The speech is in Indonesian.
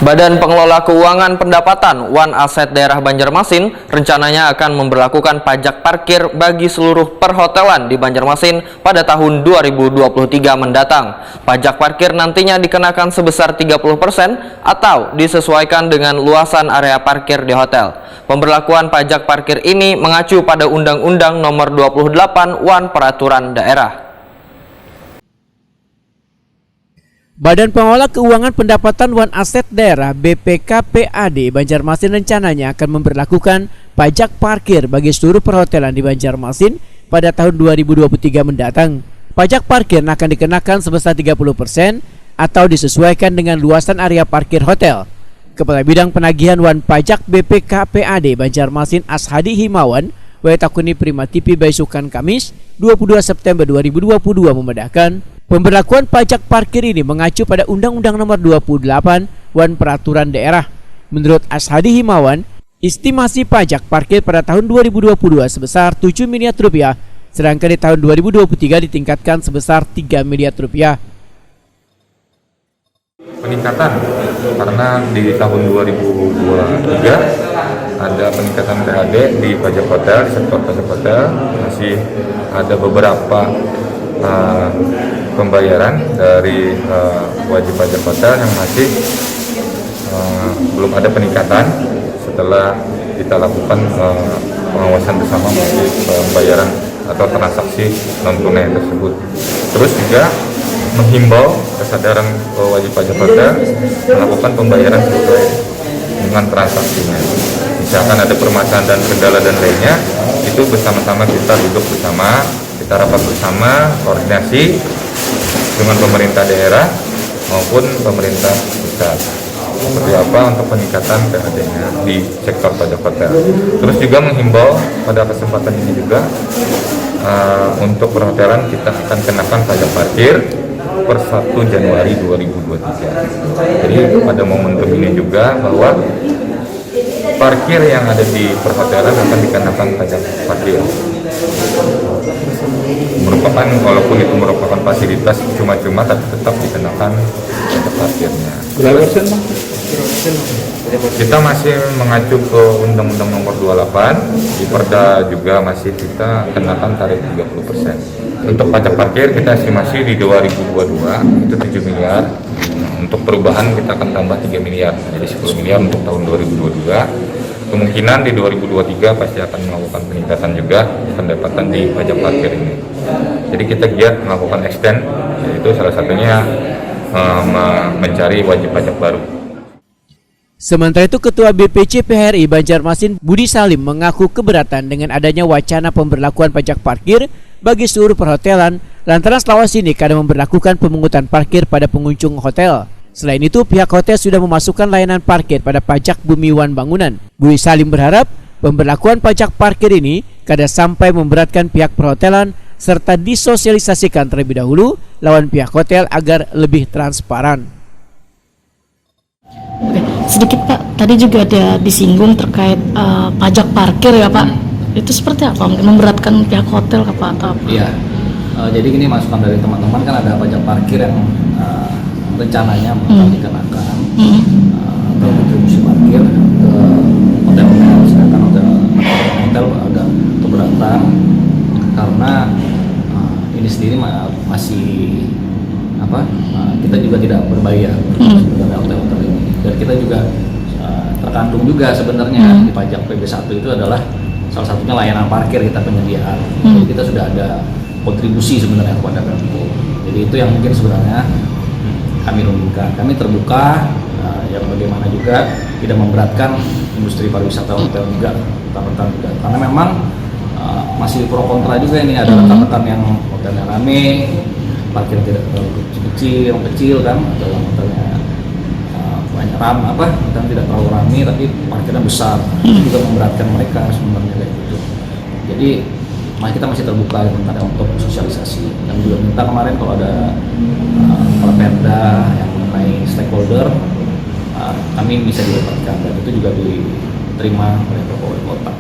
Badan Pengelola Keuangan Pendapatan One Asset Daerah Banjarmasin rencananya akan memberlakukan pajak parkir bagi seluruh perhotelan di Banjarmasin pada tahun 2023 mendatang. Pajak parkir nantinya dikenakan sebesar 30% atau disesuaikan dengan luasan area parkir di hotel. Pemberlakuan pajak parkir ini mengacu pada Undang-Undang Nomor 28 One Peraturan Daerah. Badan Pengelola Keuangan Pendapatan One Asset Daerah BPKPAD Banjarmasin rencananya akan memberlakukan pajak parkir bagi seluruh perhotelan di Banjarmasin pada tahun 2023 mendatang. Pajak parkir akan dikenakan sebesar 30% atau disesuaikan dengan luasan area parkir hotel. Kepala Bidang Penagihan Wan Pajak BPKPAD Banjarmasin Ashadi Himawan Wetakuni Prima TV Baisukan Kamis 22 September 2022 membedakan pemberlakuan pajak parkir ini mengacu pada Undang-Undang Nomor 28 Wan Peraturan Daerah. Menurut Ashadi Himawan, estimasi pajak parkir pada tahun 2022 sebesar 7 miliar rupiah, sedangkan di tahun 2023 ditingkatkan sebesar 3 miliar rupiah. Peningkatan karena di tahun 2023 ada peningkatan PAD di pajak hotel, di sektor pajak hotel masih ada beberapa pembayaran dari wajib pajak hotel yang masih belum ada peningkatan setelah kita lakukan pengawasan bersama mengenai pembayaran atau transaksi non tunai tersebut. Terus juga menghimbau kesadaran wajib pajak hotel melakukan pembayaran sesuai dengan transaksinya. Misalkan ada permasalahan dan kendala dan lainnya, itu bersama-sama kita duduk bersama, kita rapat bersama, koordinasi dengan pemerintah daerah maupun pemerintah pusat. Seperti apa untuk peningkatan PAD-nya di sektor pajak hotel. Terus juga menghimbau pada kesempatan ini juga untuk perhotelan kita akan kenakan pajak parkir per 1 Januari 2023. Jadi pada momentum ini juga bahwa parkir yang ada di perhotelan akan dikenakan pajak parkir. Merupakan, walaupun itu merupakan fasilitas cuma-cuma, tapi tetap dikenakan pajak parkirnya. Kita masih mengacu ke Undang-Undang Nomor 28, di Perda juga masih kita kenakan tarif 30%. Untuk pajak parkir kita estimasi di 2022 itu 7 miliar. Untuk perubahan kita akan tambah 3 miliar, jadi 10 miliar untuk tahun 2022. Kemungkinan di 2023 pasti akan melakukan peningkatan juga pendapatan di pajak parkir ini. Jadi kita giat melakukan extend, yaitu salah satunya mencari wajib pajak baru. Sementara itu, Ketua BPC PHRI Banjarmasin Budi Salim mengaku keberatan dengan adanya wacana pemberlakuan pajak parkir bagi seluruh perhotelan lantaran Sulawesi ini kadang memberlakukan pemungutan parkir pada pengunjung hotel. Selain itu, pihak hotel sudah memasukkan layanan parkir pada pajak bumi wan bangunan. Budi Salim berharap pemberlakuan pajak parkir ini kada sampai memberatkan pihak perhotelan serta disosialisasikan terlebih dahulu lawan pihak hotel agar lebih transparan. Oke, sedikit Pak, tadi juga ada disinggung terkait pajak parkir ya Pak. Itu seperti apa? Memberatkan pihak hotel ke Pak atau apa? Iya, jadi gini, masukan dari teman-teman kan ada pajak parkir yang rencananya bakal dikenakan atau kontribusi parkir ke hotel-hotel, sedangkan hotel agak keberatan karena ini sendiri masih kita juga tidak berbayar sebenarnya hotel-hotel ini, dan kita juga terkandung juga sebenarnya di pajak PB1 itu adalah salah satunya layanan parkir kita penyediaan. Jadi kita sudah ada kontribusi sebenarnya kepada Pemko. Jadi itu yang mungkin sebenarnya kami rumuskan. Kami terbuka yang bagaimana juga tidak memberatkan industri pariwisata hotel juga, juga. Karena memang masih pro kontra juga ini, ada rekan-rekan yang hotelnya rame, parkir tidak terlalu kecil kan, atau hotelnya banyak hotel tidak terlalu ramai tapi parkirnya besar, itu juga memberatkan mereka sebenarnya kayak gitu. Jadi kita masih terbuka untuk sosialisasi, dan juga minta kemarin kalau ada perda yang mengenai stakeholder kami bisa dilibatkan, dan itu juga diterima oleh Wali Kota.